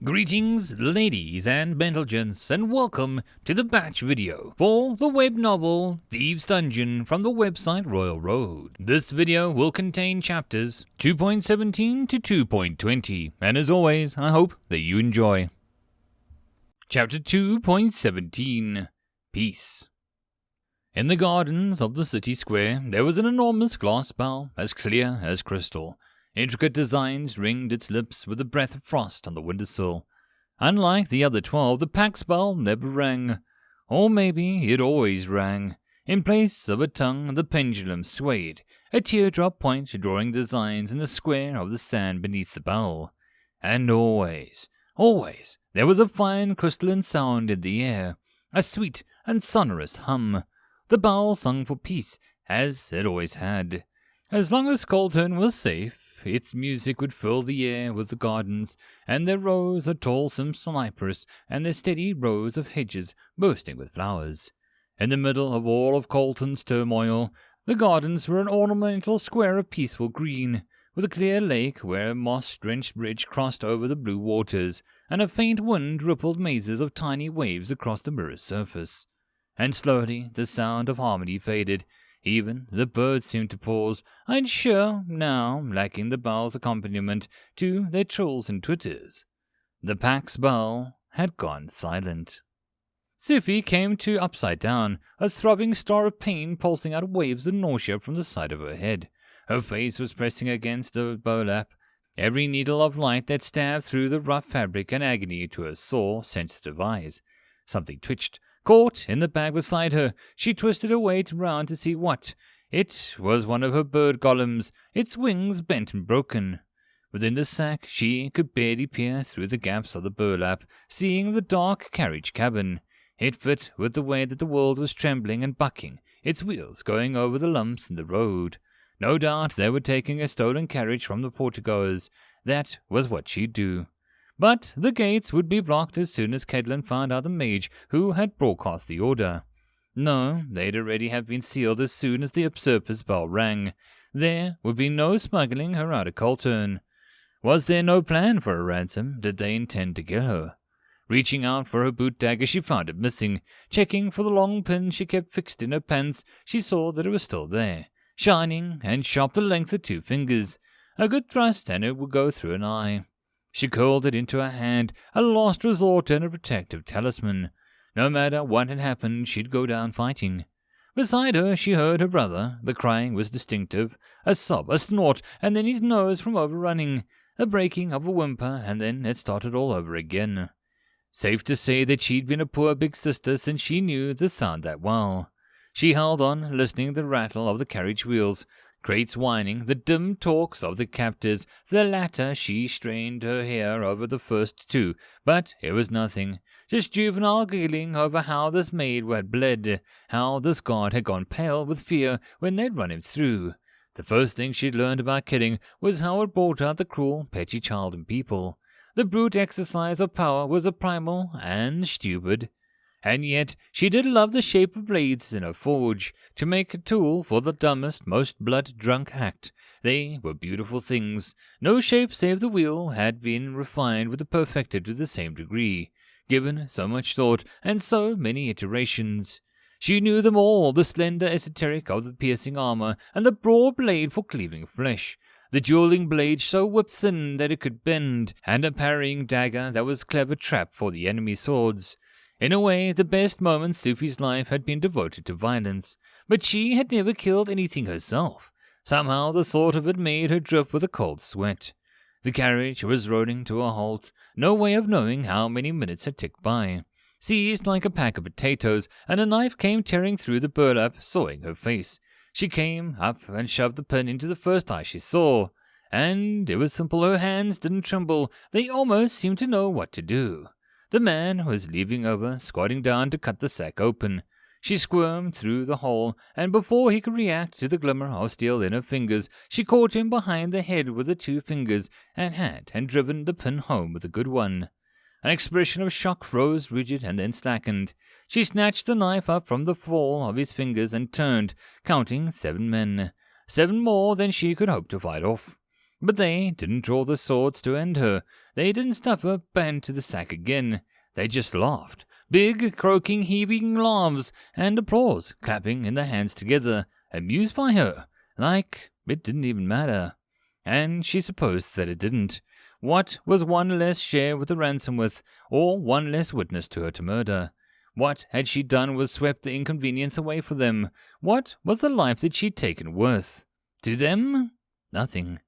Greetings, ladies and gents, and welcome to the batch video for the web novel Thieves Dungeon from the website Royal Road. This video will contain chapters 2.17 to 2.20, and as always, I hope that you enjoy. Chapter 2.17 Peace. In the gardens of the city square, there was an enormous glass bowl as clear as crystal. Intricate designs ringed its lips with a breath of frost on the windowsill. Unlike the other 12, the pack's bell never rang. Or maybe it always rang. In place of a tongue, the pendulum swayed, a teardrop point drawing designs in the square of the sand beneath the bell. And always, there was a fine crystalline sound in the air, a sweet and sonorous hum. The bell sung for peace, as it always had. As long as Colton was safe, its music would fill the air with the gardens, and there rose a toilsome cypress, and there steady rows of hedges bursting with flowers. In the middle of all of Colton's turmoil, the gardens were an ornamental square of peaceful green, with a clear lake where a moss-drenched bridge crossed over the blue waters, and a faint wind rippled mazes of tiny waves across the mirror's surface. And slowly the sound of harmony faded. Even the birds seemed to pause, unsure now, lacking the bell's accompaniment to their trills and twitters. The pack's bell had gone silent. Sophie came to upside down, a throbbing star of pain pulsing out waves of nausea from the side of her head. Her face was pressing against the burlap, every needle of light that stabbed through the rough fabric an agony to her sore, sensitive eyes. Something twitched. Caught in the bag beside her, she twisted her weight round to see what. It was one of her bird golems, its wings bent and broken. Within the sack, she could barely peer through the gaps of the burlap, seeing the dark carriage cabin. It fit with the way that the world was trembling and bucking, its wheels going over the lumps in the road. No doubt they were taking a stolen carriage from the porticoes. That was what she'd do. But the gates would be blocked as soon as Caitlin found out the mage who had broadcast the order. No, they'd already have been sealed as soon as the usurper's bell rang. There would be no smuggling her out of Colton. Was there no plan for a ransom? Did they intend to kill her? Reaching out for her boot dagger, she found it missing. Checking for the long pin she kept fixed in her pants, she saw that it was still there, shining and sharp the length of 2 fingers. A good thrust and it would go through an eye. She curled it into her hand, a last resort and a protective talisman. No matter what had happened, she'd go down fighting. Beside her, she heard her brother. The crying was distinctive. A sob, a snort, and then his nose from overrunning. A breaking of a whimper, and then it started all over again. Safe to say that she'd been a poor big sister since she knew the sound that well. She held on, listening to the rattle of the carriage wheels. Crates whining, the dim talks of the captors. The latter she strained her hair over the first 2, but it was nothing. Just juvenile giggling over how this maid had bled, how this guard had gone pale with fear when they'd run him through. The first thing she'd learned about killing was how it brought out the cruel, petty child in people. The brute exercise of power was a primal and stupid. And yet she did love the shape of blades in her forge, to make a tool for the dumbest, most blood-drunk act. They were beautiful things. No shape save the wheel had been refined with the perfected to the same degree, given so much thought and so many iterations. She knew them all, the slender esoteric of the piercing armor, and the broad blade for cleaving flesh, the dueling blade so whip-thin that it could bend, and a parrying dagger that was clever trap for the enemy's swords. In a way, the best moments Sophie's life had been devoted to violence, but she had never killed anything herself. Somehow the thought of it made her drip with a cold sweat. The carriage was rolling to a halt, no way of knowing how many minutes had ticked by. Seized like a pack of potatoes, and a knife came tearing through the burlap, sawing her face. She came up and shoved the pin into the first eye she saw. And it was simple, her hands didn't tremble, they almost seemed to know what to do. The man was leaping over, squatting down to cut the sack open. She squirmed through the hole, and before he could react to the glimmer of steel in her fingers, she caught him behind the head with her 2 fingers, and driven the pin home with a good one. An expression of shock froze rigid and then slackened. She snatched the knife up from the fall of his fingers and turned, counting 7 men. 7 more than she could hope to fight off. But they didn't draw the swords to end her. They didn't stuff her back into the sack again. They just laughed. Big, croaking, heaving laughs and applause, clapping in their hands together, amused by her, like it didn't even matter. And she supposed that it didn't. What was one less share with the ransom with, or one less witness to her to murder? What had she done was swept the inconvenience away for them? What was the life that she'd taken worth? To them? Nothing.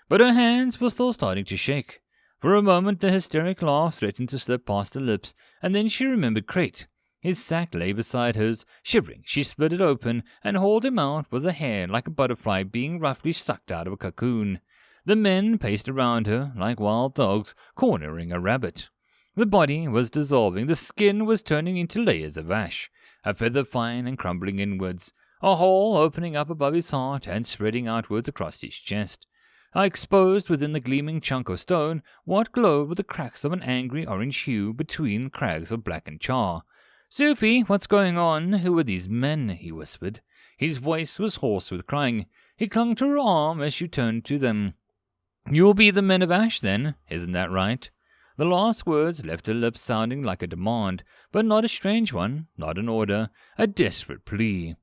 But her hands were still starting to shake. For a moment the hysteric laugh threatened to slip past her lips, and then she remembered Crate. His sack lay beside hers. Shivering, she split it open and hauled him out with a hair like a butterfly being roughly sucked out of a cocoon. The men paced around her like wild dogs cornering a rabbit. The body was dissolving, the skin was turning into layers of ash, a feather fine and crumbling inwards, a hole opening up above his heart and spreading outwards across his chest. Exposed within the gleaming chunk of stone, what glowed with the cracks of an angry orange hue between crags of blackened char. "Sophie, what's going on? Who are these men?" he whispered. His voice was hoarse with crying. He clung to her arm as she turned to them. "You'll be the men of Ash, then, isn't that right?" The last words left her lips sounding like a demand, but not a strange one, not an order, a desperate plea.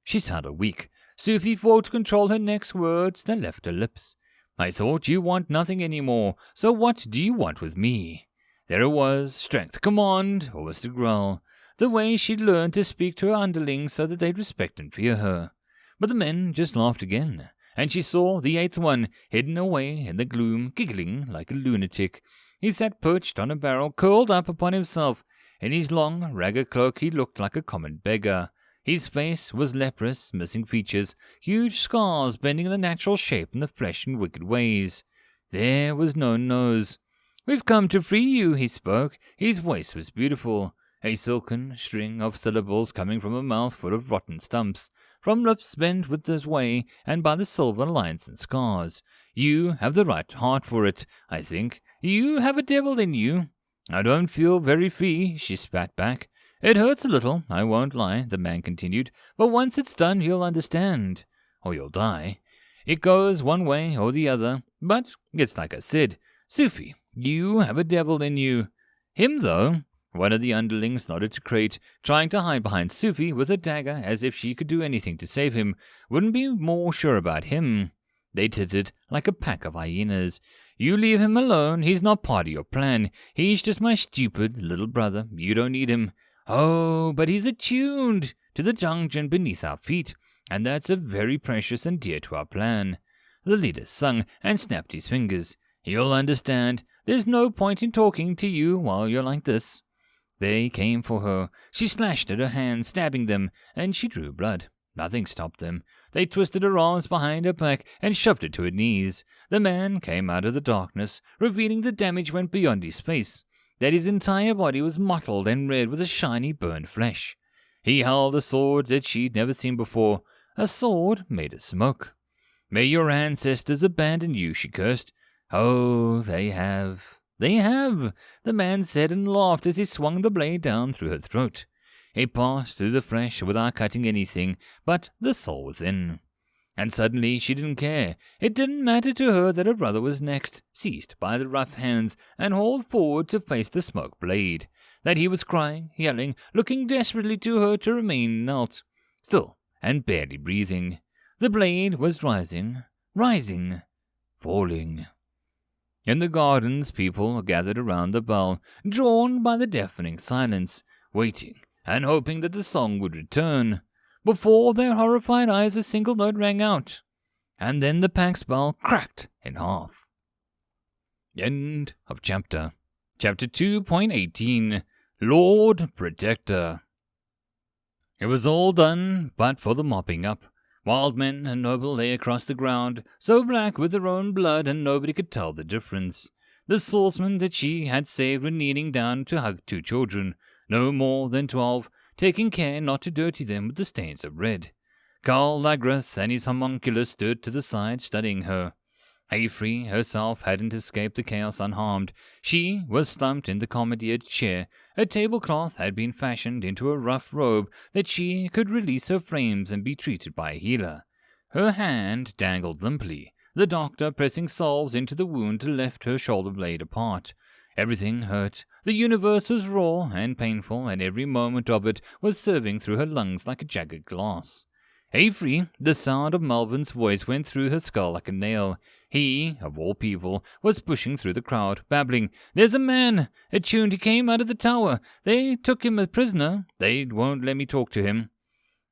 She sounded weak. Sophie fought to control her next words that left her lips. "I thought you want nothing any more, so what do you want with me?" There it was, strength, command, almost a growl. The way she'd learned to speak to her underlings so that they'd respect and fear her. But the men just laughed again, and she saw the eighth one, hidden away in the gloom, giggling like a lunatic. He sat perched on a barrel, curled up upon himself. In his long, ragged cloak he looked like a common beggar. His face was leprous, missing features, huge scars bending the natural shape in the flesh in wicked ways. There was no nose. "We've come to free you," he spoke. His voice was beautiful, a silken string of syllables coming from a mouth full of rotten stumps, from lips bent with this way and by the silver lines and scars. "You have the right heart for it, I think. You have a devil in you." "I don't feel very free," she spat back. "It hurts a little, I won't lie," the man continued, "but once it's done you'll understand. Or you'll die. It goes one way or the other, but it's like I said. Sophie, you have a devil in you." "Him, though?" One of the underlings nodded to Crate, trying to hide behind Sophie with a dagger as if she could do anything to save him. Wouldn't be more sure about him. They tittered like a pack of hyenas. "You leave him alone. He's not part of your plan. He's just my stupid little brother. You don't need him." "Oh, but he's attuned to the dungeon beneath our feet, and that's a very precious and dear to our plan." The leader sung and snapped his fingers. "You'll understand. There's no point in talking to you while you're like this." They came for her. She slashed at her hands, stabbing them, and she drew blood. Nothing stopped them. They twisted her arms behind her back and shoved her to her knees. The man came out of the darkness, revealing the damage went beyond his face, that his entire body was mottled and red with a shiny burned flesh. He held a sword that she'd never seen before, a sword made of smoke. "May your ancestors abandon you," she cursed. "Oh, they have. They have," the man said and laughed as he swung the blade down through her throat. It passed through the flesh without cutting anything but the soul within. And suddenly she didn't care. It didn't matter to her that her brother was next, seized by the rough hands and hauled forward to face the smoke blade. That he was crying, yelling, looking desperately to her to remain knelt, still and barely breathing. The blade was rising, falling. In the gardens, people gathered around the bell, drawn by the deafening silence, waiting and hoping that the song would return. Before their horrified eyes a single note rang out, and then the pack's bell cracked in half. End of chapter. Chapter 2.18 Lord Protector. It was all done but for the mopping up. Wild men and noble lay across the ground, so black with their own blood and nobody could tell the difference. The swordsmen that she had saved were kneeling down to hug 2 children, no more than 12, taking care not to dirty them with the stains of red. Carl Lagrath and his homunculus stood to the side, studying her. Hayfree herself hadn't escaped the chaos unharmed. She was slumped in the commandeered chair. A tablecloth had been fashioned into a rough robe that she could release her frames and be treated by a healer. Her hand dangled limply, the doctor pressing salves into the wound to lift her shoulder blade apart. Everything hurt. The universe was raw and painful, and every moment of it was serving through her lungs like a jagged glass. Avery, the sound of Melvin's voice went through her skull like a nail. He, of all people, was pushing through the crowd, babbling, "There's a man! Attuned, he came out of the tower. They took him a prisoner. They won't let me talk to him."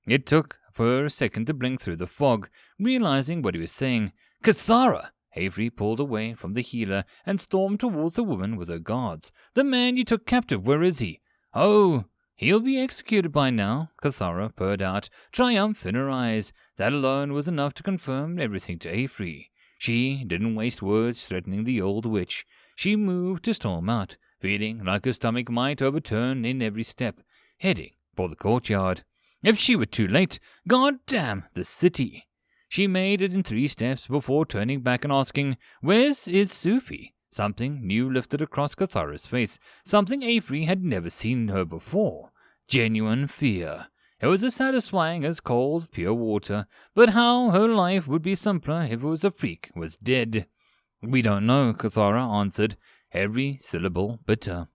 It took for a second to blink through the fog, realizing what he was saying. "Cathara!" Avery pulled away from the healer and stormed towards the woman with her guards. "The man you took captive, where is he?" "Oh, he'll be executed by now," Cathara purred out, triumph in her eyes. That alone was enough to confirm everything to Avery. She didn't waste words threatening the old witch. She moved to storm out, feeling like her stomach might overturn in every step, heading for the courtyard. If she were too late, God damn the city! She made it in 3 steps before turning back and asking, "Where's is Sufi?" Something new lifted across Cathara's face, something Avery had never seen her before. Genuine fear. It was as satisfying as cold, pure water, but how her life would be simpler if it was a freak was dead. "We don't know," Cathara answered, every syllable bitter.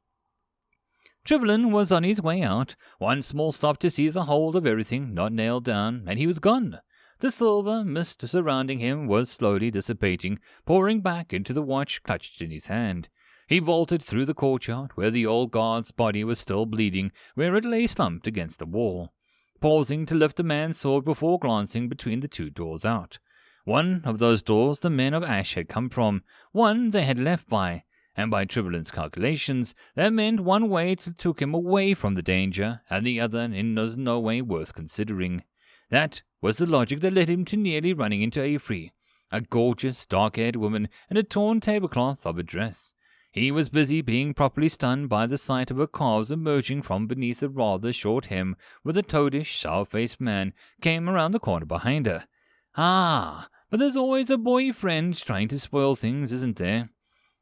Trevelyan was on his way out, one small stop to seize a hold of everything not nailed down, and he was gone. The silver mist surrounding him was slowly dissipating, pouring back into the watch clutched in his hand. He vaulted through the courtyard, where the old guard's body was still bleeding, where it lay slumped against the wall, pausing to lift the man's sword before glancing between the 2 doors out. One of those doors the men of Ash had come from, one they had left by, and by Trevelyan's calculations, that meant one way took him away from the danger, and the other was no way worth considering. That was the logic that led him to nearly running into Avery, a gorgeous, dark-haired woman in a torn tablecloth of a dress. He was busy being properly stunned by the sight of her calves emerging from beneath a rather short hem, with a toadish, sour-faced man came around the corner behind her. "Ah, but there's always a boyfriend trying to spoil things, isn't there?"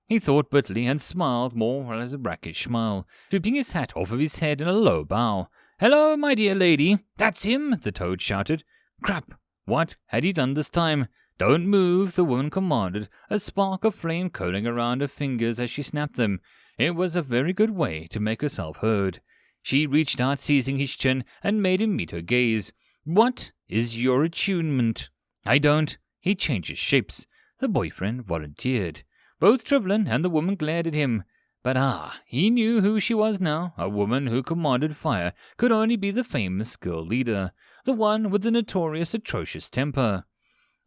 He thought bitterly and smiled more as a brackish smile, flipping his hat off of his head in a low bow. "Hello, my dear lady." "That's him," the toad shouted. Crap! What had he done this time? "Don't move," the woman commanded, a spark of flame curling around her fingers as she snapped them. It was a very good way to make herself heard. She reached out, seizing his chin, and made him meet her gaze. "What is your attunement?" "I don't." He changes shapes. The boyfriend volunteered. Both Trevelyan and the woman glared at him. But he knew who she was now. A woman who commanded fire could only be the famous girl leader, the one with the notorious atrocious temper.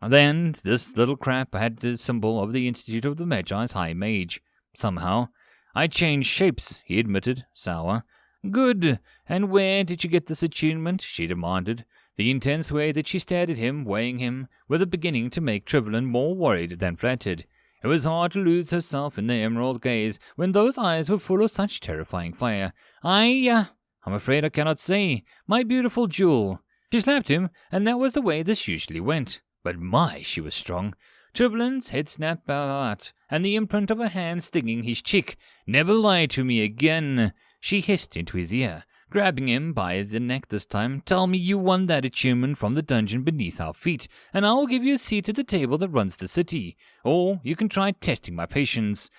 Then this little crap had the symbol of the Institute of the Magi's High Mage. Somehow. "I changed shapes," he admitted, sour. "Good. And where did you get this attunement?" she demanded. The intense way that she stared at him, weighing him, were beginning to make Trevelyan more worried than flattered. It was hard to lose herself in the emerald gaze when those eyes were full of such terrifying fire. I'm afraid I cannot say. My beautiful jewel." She slapped him, and that was the way this usually went. But my, she was strong. Trevelyan's head snapped out, and the imprint of her hand stinging his cheek. "Never lie to me again," she hissed into his ear, grabbing him by the neck this time. "Tell me you won that attunement from the dungeon beneath our feet, and I will give you a seat at the table that runs the city. Or you can try testing my patience."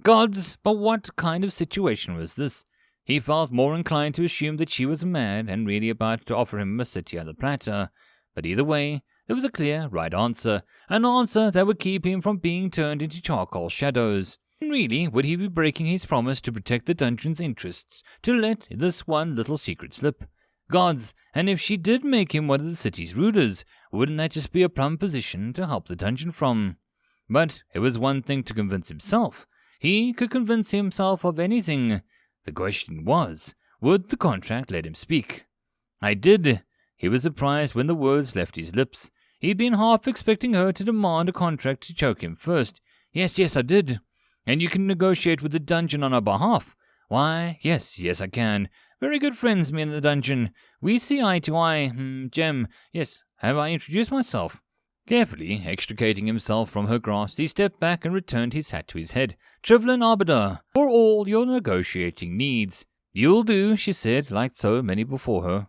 Gods, but what kind of situation was this? He felt more inclined to assume that she was mad and really about to offer him a city on the platter. But either way, there was a clear, right answer, an answer that would keep him from being turned into charcoal shadows. Really, would he be breaking his promise to protect the dungeon's interests, to let this one little secret slip? Gods, and if she did make him one of the city's rulers, wouldn't that just be a plum position to help the dungeon from? But it was one thing to convince himself. He could convince himself of anything. The question was, would the contract let him speak? "I did." He was surprised when the words left his lips. He'd been half expecting her to demand a contract to choke him first. Yes, I did." "And you can negotiate with the dungeon on our behalf?" "Why, yes, I can. Very good friends, me and the dungeon. We see eye to eye. Gem, yes, have I introduced myself?" Carefully extricating himself from her grasp, he stepped back and returned his hat to his head. "Trevelyan Arbiter, for all your negotiating needs." "You'll do," she said, like so many before her.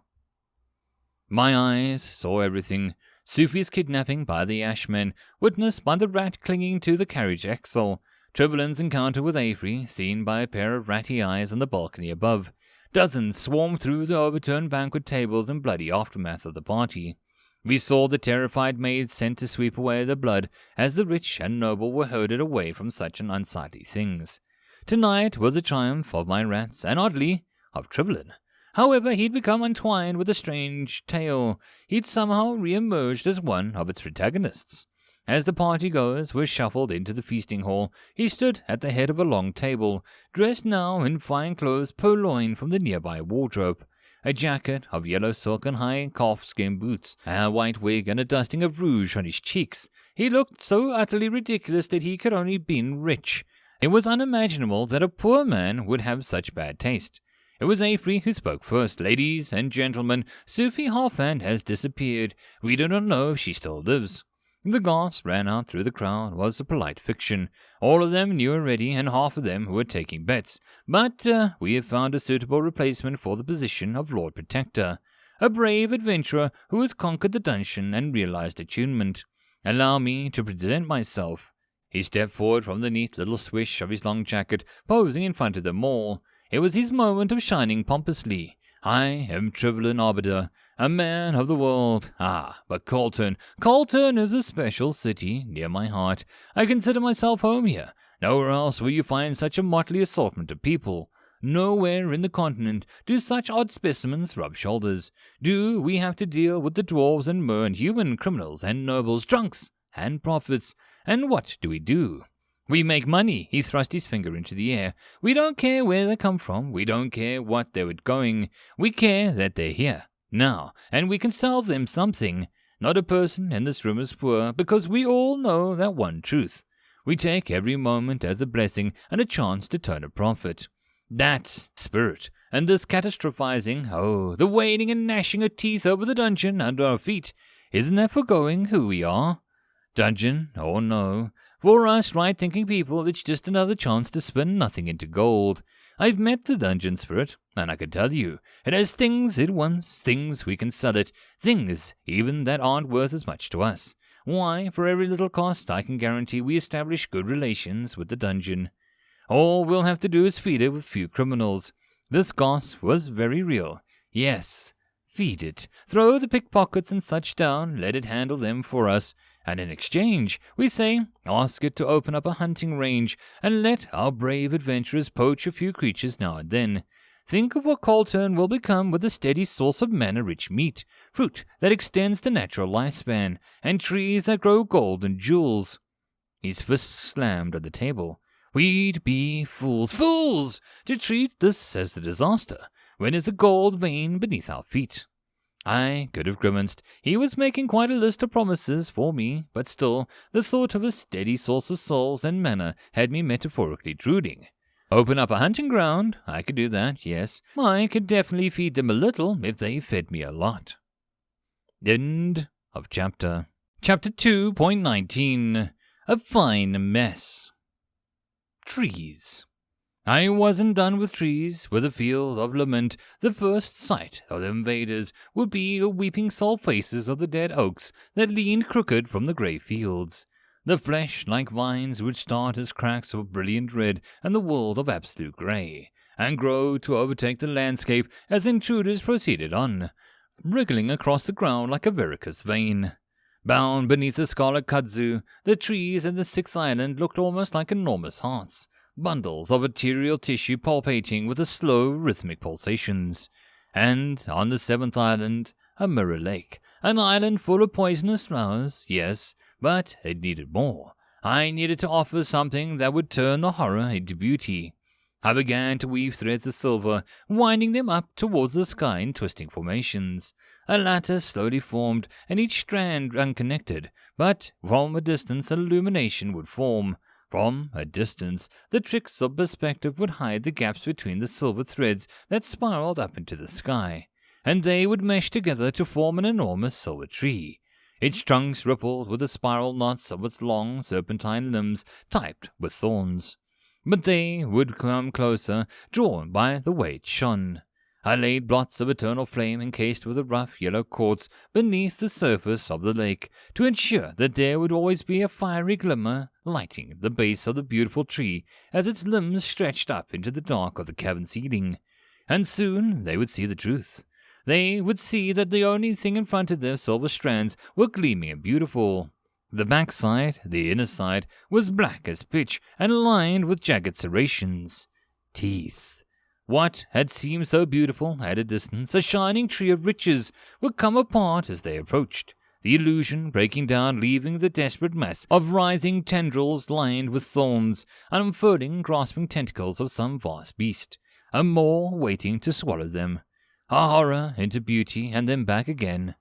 My eyes saw everything. Sufi's kidnapping by the Ashmen, witnessed by the rat clinging to the carriage axle, Trevelyan's encounter with Avery, seen by a pair of ratty eyes on the balcony above. Dozens swarmed through the overturned banquet tables and bloody aftermath of the party. We saw the terrified maids sent to sweep away the blood as the rich and noble were herded away from such an unsightly things. Tonight was a triumph of my rats, and oddly, of Trevelyan. However, he'd become entwined with a strange tale. He'd somehow re-emerged as one of its protagonists. As the party-goers were shuffled into the feasting hall, he stood at the head of a long table, dressed now in fine clothes purloined from the nearby wardrobe. A jacket of yellow silk and high calfskin boots, a white wig and a dusting of rouge on his cheeks. He looked so utterly ridiculous that he could only have been rich. It was unimaginable that a poor man would have such bad taste. It was Avery who spoke first. "Ladies and gentlemen, Sophie Halfhand has disappeared. We do not know if she still lives." The gasp ran out through the crowd was a polite fiction. All of them knew already, and half of them were taking bets. But we have found a suitable replacement for the position of Lord Protector. A brave adventurer who has conquered the dungeon and realized attunement. Allow me to present myself. He stepped forward from the neat little swish of his long jacket, posing in front of them all. It was his moment of shining pompously. "I am Trevelyan Arbiter, a man of the world. But Colton is a special city near my heart. I consider myself home here. Nowhere else will you find such a motley assortment of people. Nowhere in the continent do such odd specimens rub shoulders. Do we have to deal with the dwarves and mer and human criminals and nobles, drunks and prophets? And what do? We make money." He thrust his finger into the air. "We don't care where they come from. We don't care what they were going. We care that they're here now, and we can sell them something. Not a person in this room is poor, because we all know that one truth. We take every moment as a blessing and a chance to turn a profit. That spirit, and this catastrophizing, the wailing and gnashing of teeth over the dungeon under our feet, isn't that forgoing who we are? Dungeon or no, for us right-thinking people, it's just another chance to spin nothing into gold. I've met the dungeon spirit, and I can tell you, it has things it wants, things we can sell it, things even that aren't worth as much to us. Why, for every little cost, I can guarantee we establish good relations with the dungeon. All we'll have to do is feed it with few criminals. This goss was very real. Yes, feed it. Throw the pickpockets and such down, let it handle them for us. And in exchange, we say, ask it to open up a hunting range and let our brave adventurers poach a few creatures now and then. Think of what Colton will become with a steady source of mana-rich meat, fruit that extends the natural lifespan, and trees that grow gold and jewels." His fist slammed on the table. "We'd be fools, to treat this as a disaster, when there's a gold vein beneath our feet." I could have grimaced. He was making quite a list of promises for me, but still, the thought of a steady source of souls and mana had me metaphorically drooling. Open up a hunting ground? I could do that, yes. I could definitely feed them a little if they fed me a lot. End of chapter. Chapter 2.19. A Fine Mess. Trees. I wasn't done with trees. With a field of lament, the first sight of the invaders would be the weeping soul faces of the dead oaks that leaned crooked from the grey fields. The flesh, like vines, would start as cracks of brilliant red and the world of absolute grey, and grow to overtake the landscape as intruders proceeded on, wriggling across the ground like a varicose vein. Bound beneath the scarlet kudzu, the trees in the sixth island looked almost like enormous hearts. Bundles of ethereal tissue pulsating with the slow, rhythmic pulsations. And on the seventh island, a mirror lake, an island full of poisonous flowers, yes, but it needed more. I needed to offer something that would turn the horror into beauty. I began to weave threads of silver, winding them up towards the sky in twisting formations. A lattice slowly formed, and each strand unconnected, but from a distance an illumination would form. From a distance, the tricks of perspective would hide the gaps between the silver threads that spiraled up into the sky, and they would mesh together to form an enormous silver tree. Its trunks rippled with the spiral knots of its long, serpentine limbs tipped with thorns. But they would come closer, drawn by the way it shone. I laid blots of eternal flame encased with a rough yellow quartz beneath the surface of the lake to ensure that there would always be a fiery glimmer lighting the base of the beautiful tree as its limbs stretched up into the dark of the cavern ceiling. And soon they would see the truth. They would see that the only thing in front of their silver strands were gleaming and beautiful. The backside, the inner side, was black as pitch and lined with jagged serrations. Teeth. What had seemed so beautiful at a distance, a shining tree of riches, would come apart as they approached, the illusion breaking down, leaving the desperate mass of writhing tendrils lined with thorns, and unfurling, grasping tentacles of some vast beast, and more waiting to swallow them. A horror into beauty, and then back again.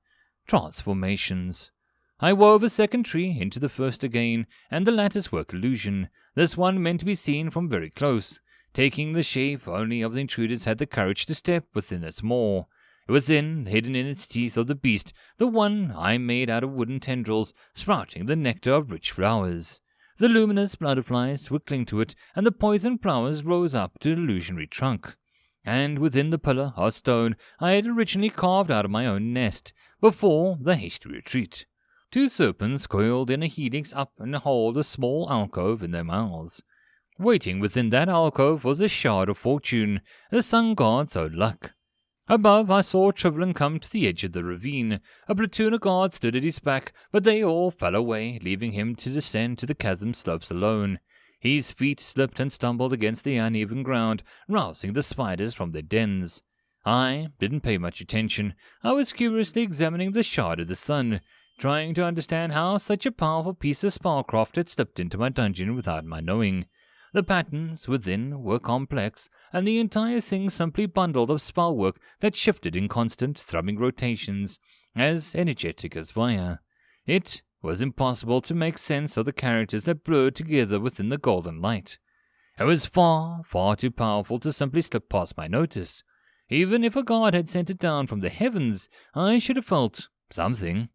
Transformations. I wove a second tree into the first again, and the lattice-work illusion, this one meant to be seen from very close, taking the shape only of the intruders had the courage to step within its maw. Within, hidden in its teeth of the beast, the one I made out of wooden tendrils, sprouting the nectar of rich flowers. The luminous butterflies would cling to it, and the poison flowers rose up to the illusionary trunk. And within the pillar of stone I had originally carved out of my own nest, before the hasty retreat. 2 serpents coiled in a helix up and hold a small alcove in their mouths. Waiting within that alcove was a shard of fortune, the sun god's own luck. Above, I saw Trevelyan come to the edge of the ravine. A platoon of guards stood at his back, but they all fell away, leaving him to descend to the chasm slopes alone. His feet slipped and stumbled against the uneven ground, rousing the spiders from their dens. I didn't pay much attention. I was curiously examining the shard of the sun, trying to understand how such a powerful piece of spellcraft had slipped into my dungeon without my knowing. The patterns within were complex, and the entire thing simply bundled of spellwork that shifted in constant, thrumming rotations, as energetic as fire. It was impossible to make sense of the characters that blurred together within the golden light. It was far, far too powerful to simply slip past my notice. Even if a god had sent it down from the heavens, I should have felt something.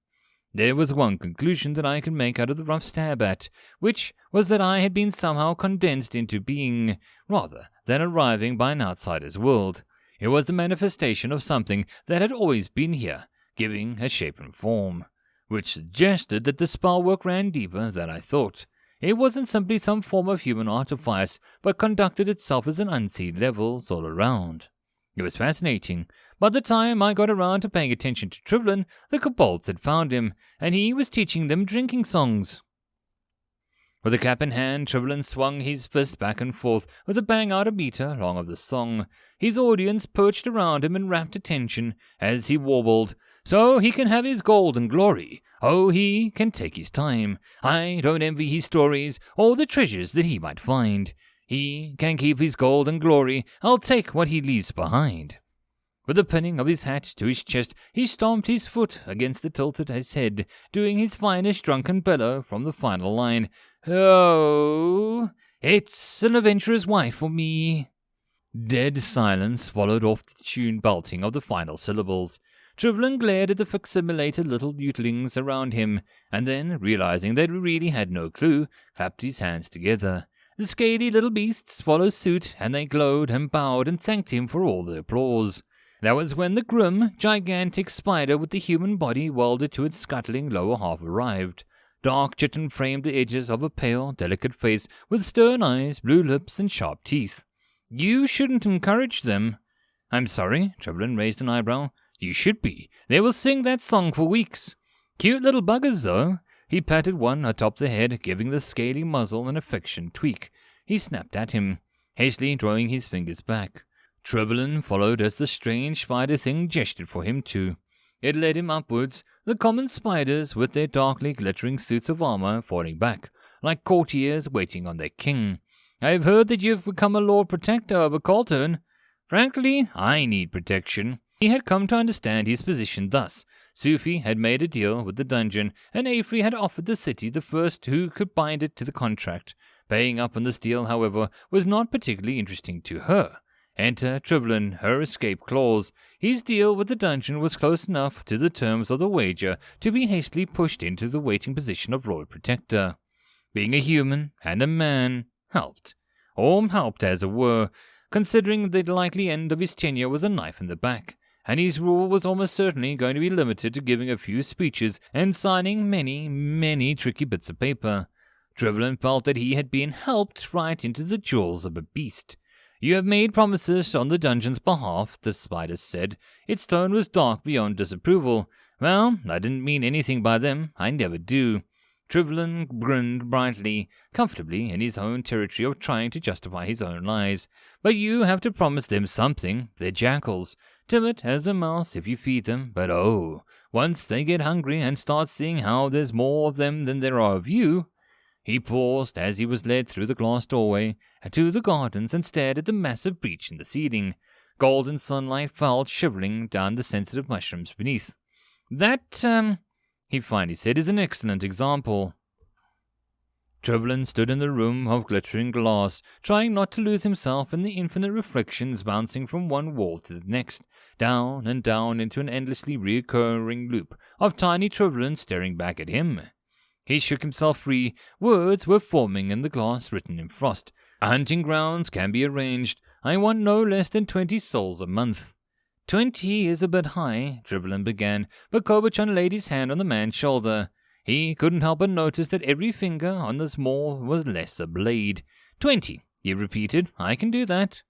There was one conclusion that I could make out of the rough stab at, which was that I had been somehow condensed into being, rather than arriving by an outsider's world. It was the manifestation of something that had always been here, giving a shape and form, which suggested that the spellwork ran deeper than I thought. It wasn't simply some form of human artifice, but conducted itself as an unseen levels all around. It was fascinating. By the time I got around to paying attention to Trevelyan, the kobolds had found him, and he was teaching them drinking songs. With a cap in hand, Trevelyan swung his fist back and forth with a bang out a meter long of the song. His audience perched around him in rapt attention as he warbled, "So he can have his gold and glory. Oh, he can take his time. I don't envy his stories or the treasures that he might find. He can keep his gold and glory. I'll take what he leaves behind." With the pinning of his hat to his chest, he stomped his foot against the tilt of his head, doing his finest drunken bellow from the final line. "Oh, it's an adventurer's wife for me." Dead silence followed off the tuned belting of the final syllables. Trevelyan glared at the facsimilated little youtlings around him, and then, realizing that he really had no clue, clapped his hands together. The scaly little beasts followed suit, and they glowed and bowed and thanked him for all the applause. That was when the grim, gigantic spider with the human body welded to its scuttling lower half arrived. Dark chitin framed the edges of a pale, delicate face with stern eyes, blue lips, and sharp teeth. "You shouldn't encourage them." "I'm sorry," Trevelyan raised an eyebrow. "You should be. They will sing that song for weeks. Cute little buggers, though." He patted one atop the head, giving the scaly muzzle an affectionate tweak. He snapped at him, hastily drawing his fingers back. Trevelyan followed as the strange spider thing gestured for him too. It led him upwards, the common spiders with their darkly glittering suits of armor falling back, like courtiers waiting on their king. "I've heard that you've become a Lord Protector of Oculturn. Frankly, I need protection." He had come to understand his position thus. Sufi had made a deal with the dungeon, and Avery had offered the city the first who could bind it to the contract. Paying up on this deal, however, was not particularly interesting to her. Enter Trevelyan, her escape clause. His deal with the dungeon was close enough to the terms of the wager to be hastily pushed into the waiting position of Lord Protector. Being a human and a man helped. Or helped, as it were. considering the likely end of his tenure was a knife in the back, and his rule was almost certainly going to be limited to giving a few speeches and signing many, many tricky bits of paper. Trevelyan felt that he had been helped right into the jaws of a beast. "You have made promises on the dungeon's behalf," the spider said. Its tone was dark beyond disapproval. "Well, I didn't mean anything by them. I never do." Trevelyan grinned brightly, comfortably in his own territory of trying to justify his own lies. "But you have to promise them something. They're jackals. Timid as a mouse if you feed them, but oh, once they get hungry and start seeing how there's more of them than there are of you." He paused as he was led through the glass doorway to the gardens and stared at the massive breach in the ceiling. Golden sunlight fell shivering down the sensitive mushrooms beneath. "That, he finally said, "is an excellent example." Trevelyan stood in the room of glittering glass, trying not to lose himself in the infinite reflections bouncing from one wall to the next, down and down into an endlessly recurring loop of tiny Trevelyans staring back at him. He shook himself free. Words were forming in the glass, written in frost. "Hunting grounds can be arranged. I want no less than 20 souls a month." 20 is a bit high, Trevelyan began, but Kobachan laid his hand on the man's shoulder. He couldn't help but notice that every finger on this maw was less a blade. 20, he repeated. "I can do that."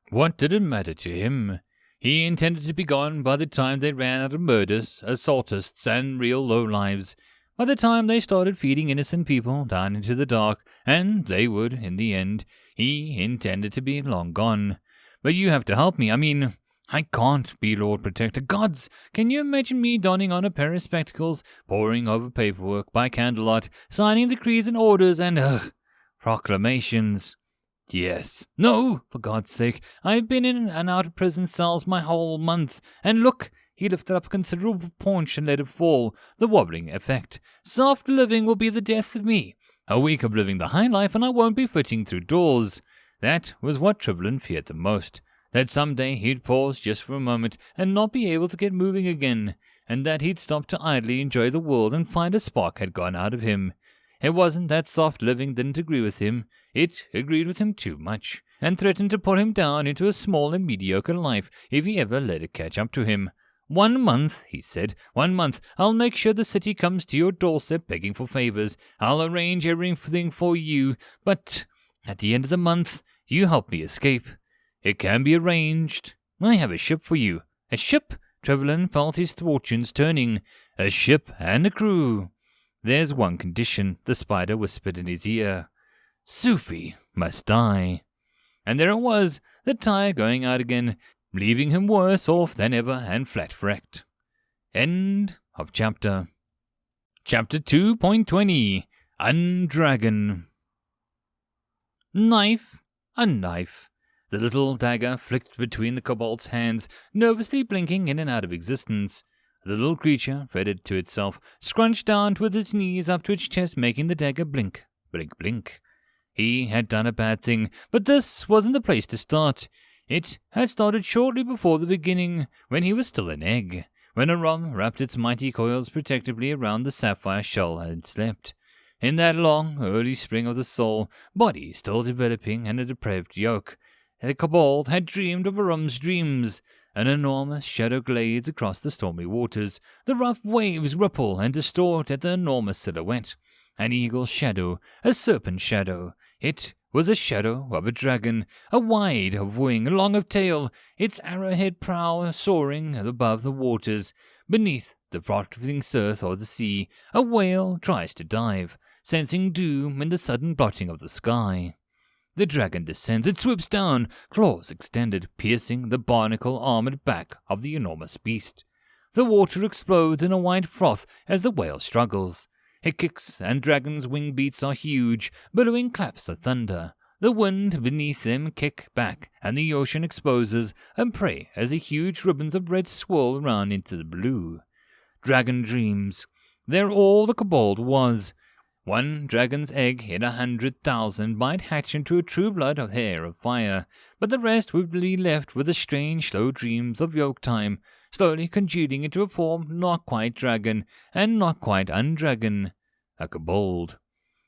What did it matter to him? He intended to be gone by the time they ran out of murders, assaultists, and real lowlives. By the time they started feeding innocent people down into the dark, and they would, in the end, he intended to be long gone. "But you have to help me. I can't be Lord Protector. Gods, can you imagine me donning on a pair of spectacles, poring over paperwork by candlelight, signing decrees and orders and, proclamations? Yes. No, for God's sake. I've been in and out of prison cells my whole month, and look." He lifted up a considerable paunch and let it fall, the wobbling effect. "Soft living will be the death of me. A week of living the high life and I won't be fitting through doors." That was what Trevelyan feared the most. That someday he'd pause just for a moment and not be able to get moving again, and that he'd stop to idly enjoy the world and find a spark had gone out of him. It wasn't that soft living didn't agree with him. It agreed with him too much, and threatened to put him down into a small and mediocre life if he ever let it catch up to him. 1 month, he said. 1 month. I'll make sure the city comes to your doorstep begging for favors. I'll arrange everything for you. But at the end of the month, you help me escape. It can be arranged. I have a ship for you." "A ship?" Trevelyan felt his fortunes turning. "A ship and a crew." "There's one condition," the spider whispered in his ear. "Sufi must die." And there it was, the tire going out again, leaving him worse off than ever and flat-wrecked. End of chapter. Chapter 2.20 Undragon. Knife. A knife. The little dagger flicked between the kobold's hands, nervously blinking in and out of existence. The little creature fretted to itself, scrunched down with its knees up to its chest, making the dagger blink, blink, blink. He had done a bad thing, but this wasn't the place to start. It had started shortly before the beginning, when he was still an egg, when a rum wrapped its mighty coils protectively around the sapphire shell and slept. In that long, early spring of the soul, body still developing and a depraved yolk, the kobold had dreamed of a rum's dreams. An enormous shadow glades across the stormy waters. The rough waves ripple and distort at the enormous silhouette. An eagle's shadow, a serpent's shadow. It was a shadow of a dragon, a wide of wing, long of tail, its arrowhead prow soaring above the waters. Beneath the frothing surf of the sea, a whale tries to dive, sensing doom in the sudden blotting of the sky. The dragon descends, it swoops down, claws extended, piercing the barnacle-armored back of the enormous beast. The water explodes in a white froth as the whale struggles. It kicks, and dragon's wing beats are huge, billowing claps of thunder. The wind beneath them kick back, and the ocean exposes and prey as the huge ribbons of red swirl round into the blue. Dragon dreams. They're all the kobold was. One dragon's egg in 100,000 might hatch into a true blood of hair of fire, but the rest would be left with the strange, slow dreams of yolk time, slowly congealing into a form not quite dragon and not quite undragon, a kobold.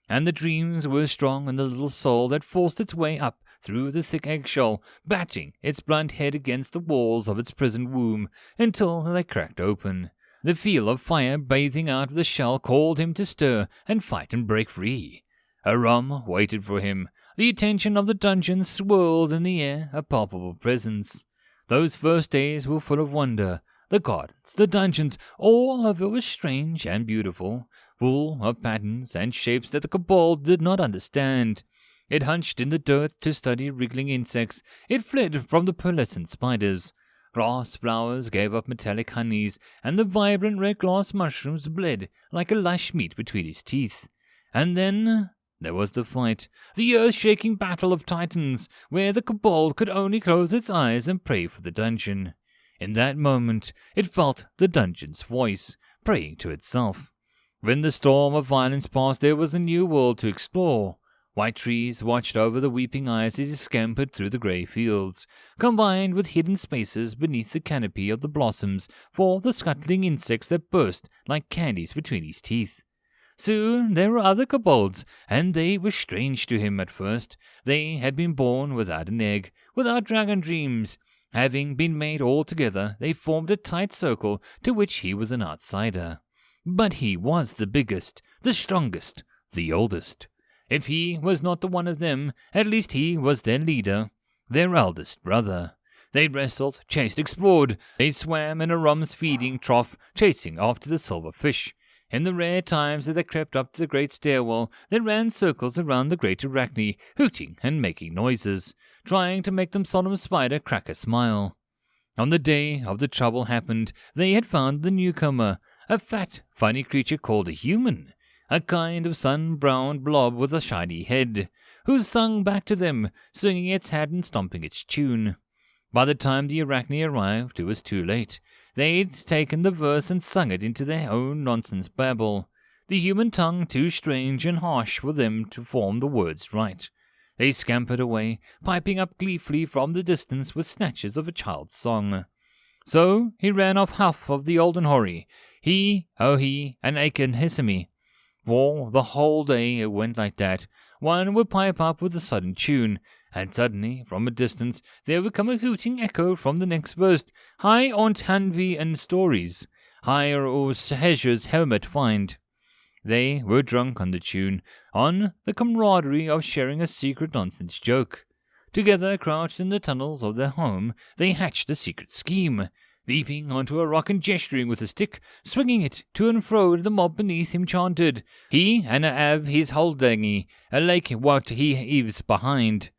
And the dreams were strong in the little soul that forced its way up through the thick eggshell, batting its blunt head against the walls of its prison womb until they cracked open. The feel of fire bathing out of the shell called him to stir and fight and break free. A rum waited for him. The attention of the dungeon swirled in the air, a palpable presence. Those first days were full of wonder. The gardens, the dungeons, all of it was strange and beautiful, full of patterns and shapes that the kobold did not understand. It hunched in the dirt to study wriggling insects. It fled from the pearlescent spiders. Glass flowers gave up metallic honeys, and the vibrant red glass mushrooms bled like a lush meat between his teeth. And then there was the fight, the earth-shaking battle of titans, where the kobold could only close its eyes and pray for the dungeon. In that moment, it felt the dungeon's voice, praying to itself. When the storm of violence passed, there was a new world to explore. White trees watched over the weeping eyes as he scampered through the grey fields, combined with hidden spaces beneath the canopy of the blossoms for the scuttling insects that burst like candies between his teeth. Soon there were other kobolds, and they were strange to him at first. They had been born without an egg, without dragon dreams. Having been made all together, they formed a tight circle to which he was an outsider. But he was the biggest, the strongest, the oldest. If he was not the one of them, at least he was their leader, their eldest brother. They wrestled, chased, explored. They swam in a rum's feeding trough, chasing after the silver fish. In the rare times that they crept up to the great stairwell, they ran circles around the great arachne, hooting and making noises, trying to make the solemn spider crack a smile. On the day of the trouble happened, they had found the newcomer, a fat, funny creature called a human, a kind of sun-browned blob with a shiny head, who sung back to them, swinging its hat and stomping its tune. By the time the arachne arrived, it was too late. They'd taken the verse and sung it into their own nonsense babble, the human tongue too strange and harsh for them to form the words right. They scampered away, piping up gleefully from the distance with snatches of a child's song. So he ran off half of the olden hoary, he, and Aiken Hissamy. For the whole day it went like that. One would pipe up with a sudden tune, and suddenly, from a distance, there would come a hooting echo from the next verse. Hi ont Hanvi and stories, higher or Hezier's helmet find. They were drunk on the tune, on the camaraderie of sharing a secret nonsense joke. Together, crouched in the tunnels of their home, they hatched a secret scheme. Leaping onto a rock and gesturing with a stick, swinging it to and fro, the mob beneath him chanted, he and Av his holdangy, a lake what he heaves behind.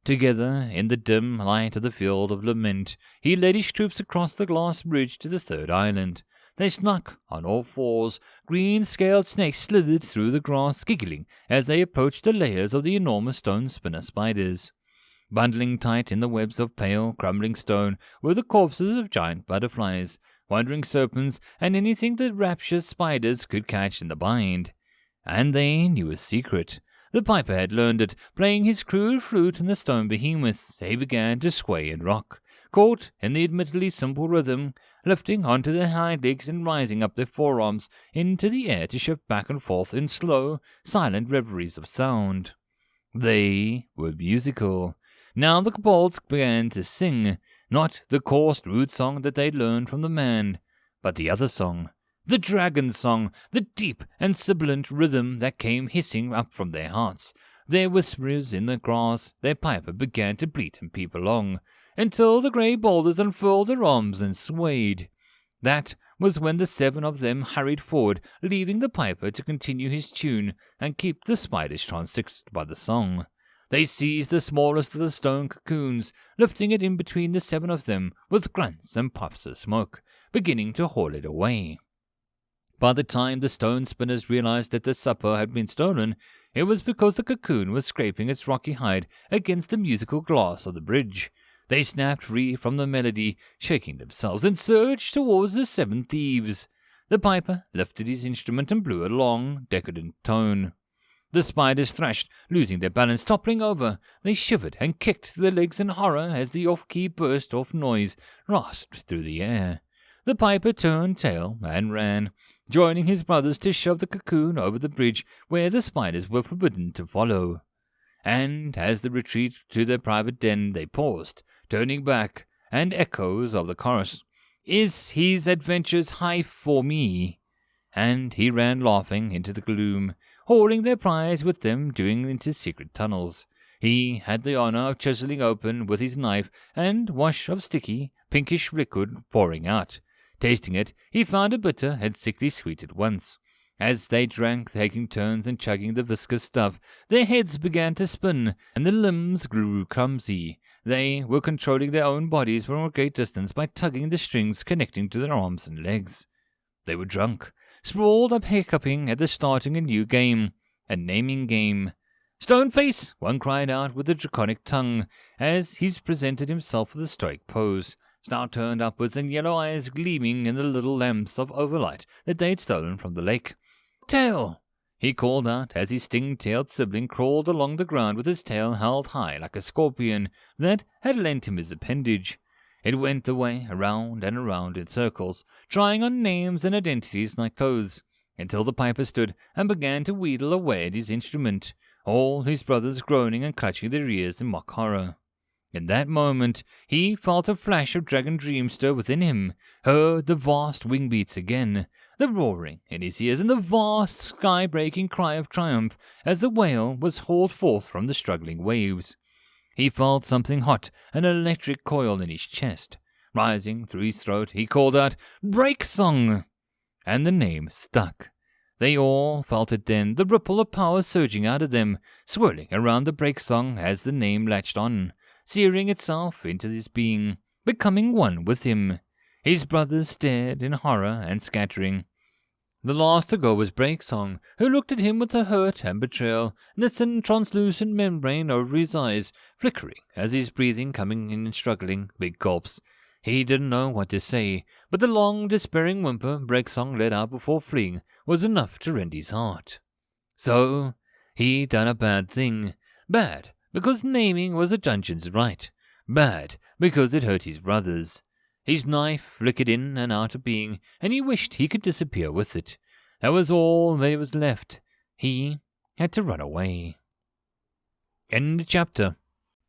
Together, in the dim light of the field of lament, he led his troops across the glass bridge to the third island. They snuck on all fours. Green-scaled snakes slithered through the grass, giggling as they approached the layers of the enormous stone spinner spiders. Bundling tight in the webs of pale, crumbling stone were the corpses of giant butterflies, wandering serpents, and anything that rapturous spiders could catch in the bind. And they knew a secret. The piper had learned it, playing his crude flute in the stone behemoths. They began to sway and rock, caught in the admittedly simple rhythm, lifting onto their hind legs and rising up their forearms into the air to shift back and forth in slow, silent reveries of sound. They were musical. Now the kobolds began to sing, not the coarse, rude song that they'd learned from the man, but the other song, the dragon song, the deep and sibilant rhythm that came hissing up from their hearts. Their whispers in the grass, their piper began to bleat and peep along, until the grey boulders unfurled their arms and swayed. That was when the 7 of them hurried forward, leaving the piper to continue his tune and keep the spiders transfixed by the song. They seized the smallest of the stone cocoons, lifting it in between the 7 of them with grunts and puffs of smoke, beginning to haul it away. By the time the stone spinners realized that the supper had been stolen, it was because the cocoon was scraping its rocky hide against the musical glass of the bridge. They snapped free from the melody, shaking themselves, and surged towards the 7 thieves. The piper lifted his instrument and blew a long, decadent tone. The spiders thrashed, losing their balance, toppling over. They shivered and kicked their legs in horror as the off-key burst of noise rasped through the air. The piper turned tail and ran, joining his brothers to shove the cocoon over the bridge where the spiders were forbidden to follow. and as they retreated to their private den they paused, turning back, and echoes of the chorus, "Is his adventures high for me?" And he ran laughing into the gloom, hauling their prize with them doing into secret tunnels. He had the honor of chiseling open with his knife and wash of sticky, pinkish liquid pouring out. Tasting it, he found it bitter and sickly sweet at once. As they drank, taking turns and chugging the viscous stuff, their heads began to spin, and their limbs grew clumsy. They were controlling their own bodies from a great distance by tugging the strings connecting to their arms and legs. They were drunk, sprawled up hiccuping at the starting a new game, a naming game. "Stoneface!" one cried out with a draconic tongue, as he presented himself with a stoic pose, snout turned upwards and yellow eyes gleaming in the little lamps of overlight that they had stolen from the lake. "Tail!" he called out as his sting-tailed sibling crawled along the ground with his tail held high like a scorpion that had lent him his appendage. It went away around and around in circles, trying on names and identities like clothes, until the piper stood and began to wheedle away at his instrument, all his brothers groaning and clutching their ears in mock horror. In that moment he felt a flash of dragon dream stir within him, heard the vast wing beats again, the roaring in his ears, and the vast sky-breaking cry of triumph as the whale was hauled forth from the struggling waves. He felt something hot, an electric coil in his chest. Rising through his throat, he called out, "Break Song!" And the name stuck. They all felt it then, the ripple of power surging out of them, swirling around the break song as the name latched on, searing itself into his being, becoming one with him. His brothers stared in horror and scattering. The last to go was Breaksong, who looked at him with a hurt and betrayal, and the thin translucent membrane over his eyes flickering as his breathing coming in struggling, big gulps. He didn't know what to say, but the long, despairing whimper Breaksong let out before fleeing was enough to rend his heart. So, he done a bad thing. Bad, because naming was a dungeon's right. Bad, because it hurt his brothers. His knife flickered in and out of being, and he wished he could disappear with it. That was all there was left. He had to run away. End chapter.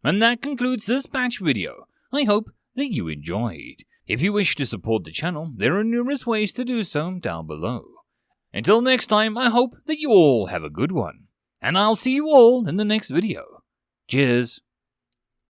And that concludes this batch video. I hope that you enjoyed. If you wish to support the channel, there are numerous ways to do so down below. Until next time, I hope that you all have a good one. And I'll see you all in the next video. Cheers.